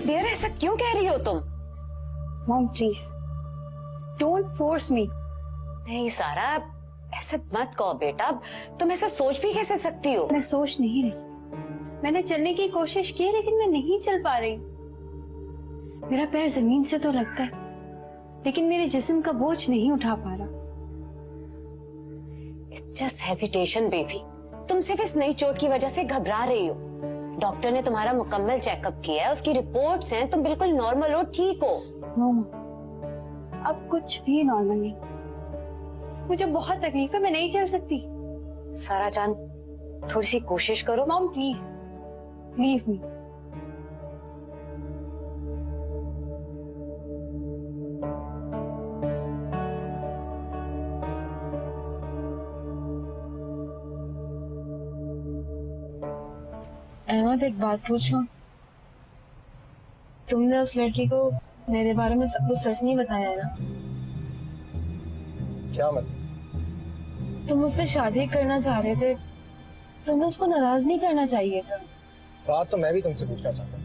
Dear ऐसा क्यों कह रही हो तुम? Mom please don't force me. नहीं सारा, ऐसे मत कहो बेटा, तुम ऐसा सोच भी कैसे सकती हो? मैं सोच नहीं रही, मैंने चलने की कोशिश की लेकिन मैं नहीं चल पा रही। मेरा पैर जमीन से तो लगता है लेकिन मेरे जिस्म का बोझ नहीं उठा पा रहा। It's just hesitation baby. तुम सिर्फ इस नई चोट की वजह से घबरा रही हो। डॉक्टर ने तुम्हारा मुकम्मल चेकअप किया है, उसकी रिपोर्ट्स हैं, तुम बिल्कुल नॉर्मल हो, ठीक हो। अब कुछ भी नॉर्मल नहीं, मुझे बहुत तकलीफ है, मैं नहीं चल सकती। सारा जान थोड़ी सी कोशिश करो। Mom please leave me. Ahmad एक बात पूछूं, तुमने उस लड़की को मेरे बारे में सब कुछ सच नहीं बताया है ना? क्या मतलब? तुम मुझसे शादी करना चाह रहे थे, तुम्हें उसको नाराज नहीं करना चाहिए था। बात तो मैं भी तुमसे पूछना चाहता हूँ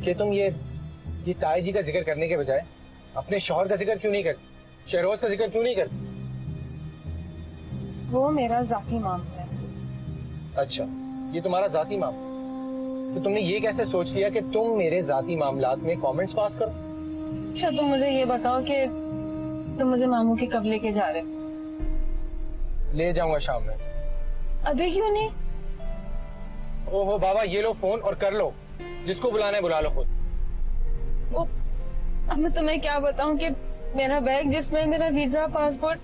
कि तुम ये ताई जी का जिक्र करने के बजाय अपने शौहर का जिक्र क्यों नहीं करती, शहरोज का जिक्र क्यों नहीं करती? वो मेरा जाती मामला है। अच्छा, ये तुम्हारा जाती मामला, तो तुमने ये कैसे सोच लिया कि तुम मेरे जाती मामलात में कमेंट्स पास करो? अच्छा तुम मुझे ये बताओ कि तुम मुझे मामू के कब लेके जा रहे हो? ले जाऊंगा शाम में। अभी क्यों नहीं? ओहो बाबा, ये लो फोन और कर लो, जिसको बुलाना है बुला लो खुद। अब मैं तुम्हें क्या बताऊं कि मेरा बैग जिसमें मेरा वीजा, पासपोर्ट,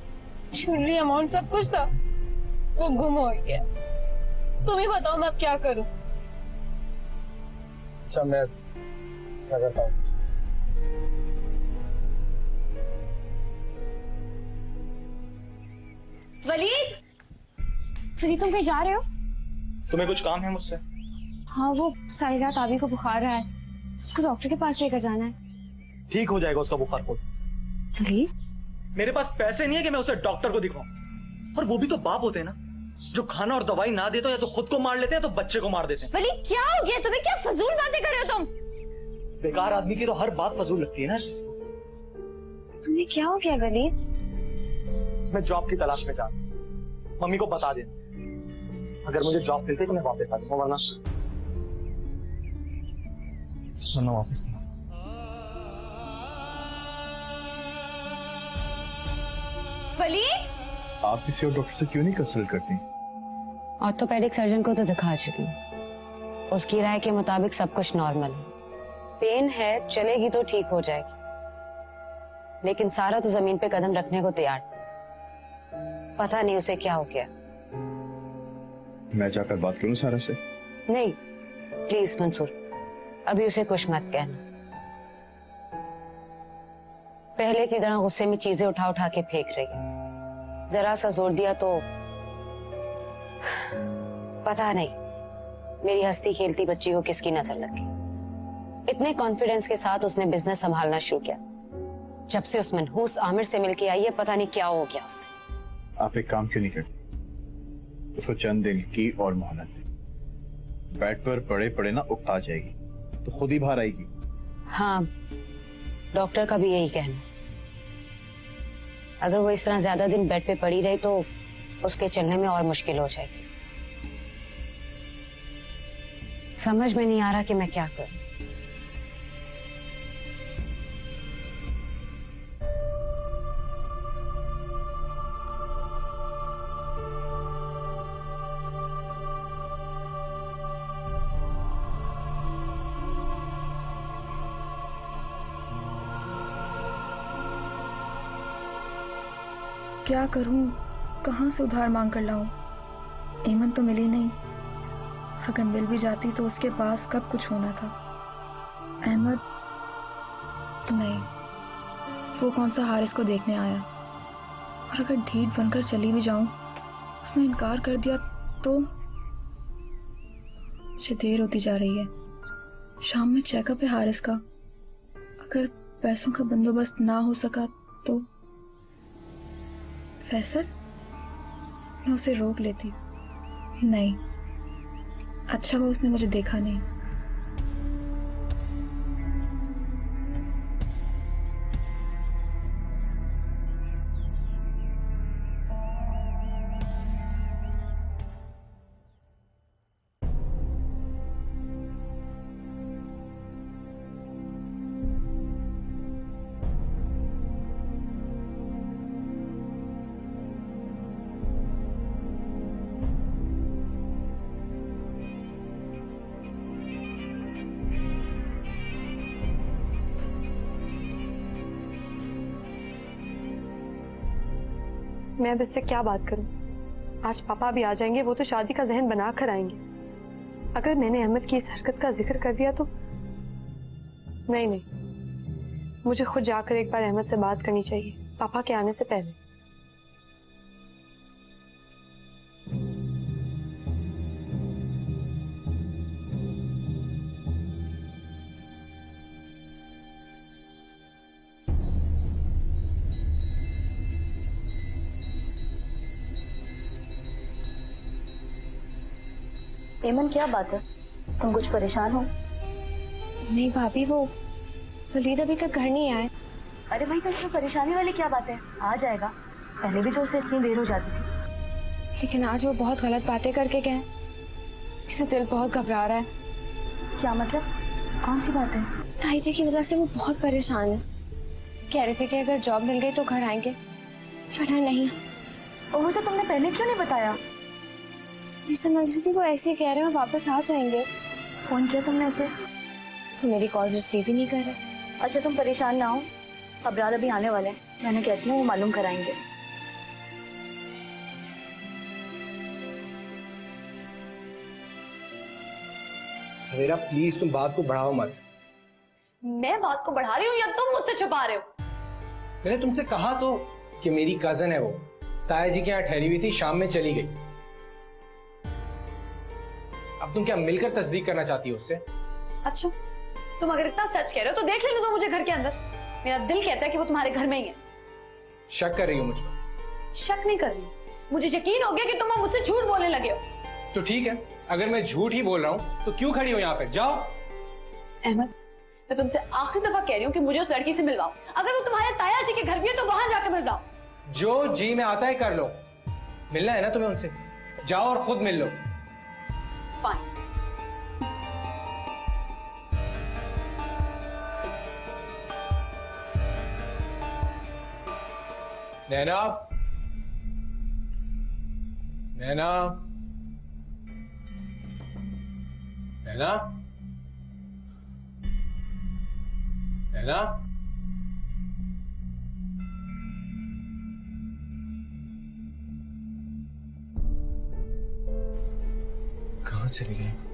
ज्वेलरी, अमाउंट सब कुछ था, वो गुम हो गया। तुम ही बताओ मैं अब क्या करूं? अच्छा मैं करता हूँ। वलीद, तुम कहीं जा रहे हो? तुम्हें कुछ काम है मुझसे? हाँ, वो सारी रात आबी को बुखार रहा है, उसको डॉक्टर के पास लेकर जाना है। ठीक हो जाएगा उसका बुखार खुद। वलीद, मेरे पास पैसे नहीं है कि मैं उसे डॉक्टर को दिखाऊं, और वो भी तो बाप होते हैं ना, जो खाना और दवाई ना दे तो या तो खुद को मार लेते हैं तो बच्चे को मार देते हैं। वलीद क्या हो गया तुम्हें? क्या फजूल बातें कर रहे हो तुम? बेकार आदमी की तो हर बात फजूल लगती है ना। तुम्हें क्या हो गया वलीद? मैं जॉब की तलाश में जा रहा हूं, मम्मी को बता देना, अगर मुझे जॉब मिलती तो मैं वापस आ जाऊंगा, वरना वापस नहीं। वलीद, आप किसी और डॉक्टर से क्यों नहीं कंसल्ट करती? ऑर्थोपेडिक सर्जन को तो दिखा चुकी हूँ, उसकी राय के मुताबिक सब कुछ नॉर्मल है। पेन है, चलेगी तो ठीक हो जाएगी, लेकिन सारा तो जमीन पे कदम रखने को तैयार नहीं। पता नहीं उसे क्या हो गया। मैं जाकर बात करूं सारा से? नहीं प्लीज मंसूर, अभी उसे कुछ मत कहना। पहले की तरह गुस्से में चीजें उठा उठा के फेंक रही है, जरा सा जोर दिया तो पता नहीं मेरी हंसती खेलती बच्ची को किसकी नजर लग गई। इतने कॉन्फिडेंस के साथ उसने बिजनेस संभालना शुरू किया, जब से उस मनहूस आमिर से मिलके आई है पता नहीं क्या हो गया उससे। आप एक काम क्यों नहीं करते, उसको चंद दिन की और मोहलत दें, बेड पर पड़े पड़े ना उकता जाएगी तो खुद ही बाहर आएगी। हाँ, डॉक्टर का भी यही कहना है। अगर वो इस तरह ज्यादा दिन बेड पे पड़ी रही तो उसके चलने में और मुश्किल हो जाएगी। समझ में नहीं आ रहा कि मैं क्या करूं। क्या करूं, कहां से उधार मांग कर लाऊं? ईमन तो मिली नहीं, अगर मिल भी जाती तो उसके पास कब कुछ होना था। अहमद नहीं, वो कौन सा हारिस को देखने आया, और अगर ढीठ बनकर चली भी जाऊं, उसने इनकार कर दिया तो। मुझे देर होती जा रही है, शाम में चेकअप है हारिस का, अगर पैसों का बंदोबस्त ना हो सका तो। फैसल, मैं उसे रोक लेती। नहीं, अच्छा वो उसने मुझे देखा नहीं, मैं अब इससे क्या बात करूं? आज पापा भी आ जाएंगे, वो तो शादी का जहन बना कर आएंगे। अगर मैंने अहमद की इस हरकत का जिक्र कर दिया तो नहीं, मुझे खुद जाकर एक बार अहमद से बात करनी चाहिए, पापा के आने से पहले। एमन, क्या बात है? तुम कुछ परेशान हो? नहीं भाभी, वो वलीद अभी तक घर नहीं आए। अरे भाई, तो इसमें परेशानी वाली क्या बात है? आ जाएगा। पहले भी तो उसे इतनी देर हो जाती थी। लेकिन आज वो बहुत गलत बातें करके गए। इससे दिल बहुत घबरा रहा है। क्या मतलब? कौन सी बात है? ताई जी की वजह से वो बहुत परेशान है। कह रहे थे कि अगर जॉब मिल गई तो घर आएंगे, वरना नहीं। ओह, तो तुमने पहले क्यों नहीं बताया? मैं समझ रही थी वो ऐसे ही कह रहे हैं, वापस आ जाएंगे। फोन किया तुमने उसे? तो मेरी कॉल रिसीव ही नहीं कर रहे। अच्छा, तुम परेशान ना हो, अबरार अभी आने वाले हैं। मैंने कहती हूँ वो मालूम कराएंगे। सवेरा प्लीज तुम बात को बढ़ाओ मत। मैं बात को बढ़ा रही हूँ या तुम मुझसे छुपा रहे हो? मैंने तुमसे कहा तो कि मेरी कजन है, वो ताया जी के यहाँ ठहरी हुई थी, शाम में चली गई। अब तुम क्या मिलकर तस्दीक करना चाहती हो उससे? अच्छा, तुम अगर इतना सच कह रहे हो तो देख लेने दो मुझे घर के अंदर। मेरा दिल कहता है कि वो तुम्हारे घर में ही है। शक कर रही हो मुझ पर? शक नहीं कर रही, मुझे यकीन हो गया कि तुम मुझसे झूठ बोलने लगे हो। तो ठीक है, अगर मैं झूठ ही बोल रहा हूं तो क्यों खड़ी हो यहाँ पे? जाओ। अहमद, मैं तुमसे आखिरी दफा कह रही हूँ कि मुझे उस लड़की से मिलवाओ। अगर वो तुम्हारे ताया जी के घर भी है तो वहां जाकर मिलवाओ। जो जी में आता है कर लो। मिलना है ना तुम्हें उनसे, जाओ और खुद मिल लो। फाइन। नैना, नैना, नैना, नैना, कहाँ चली गई?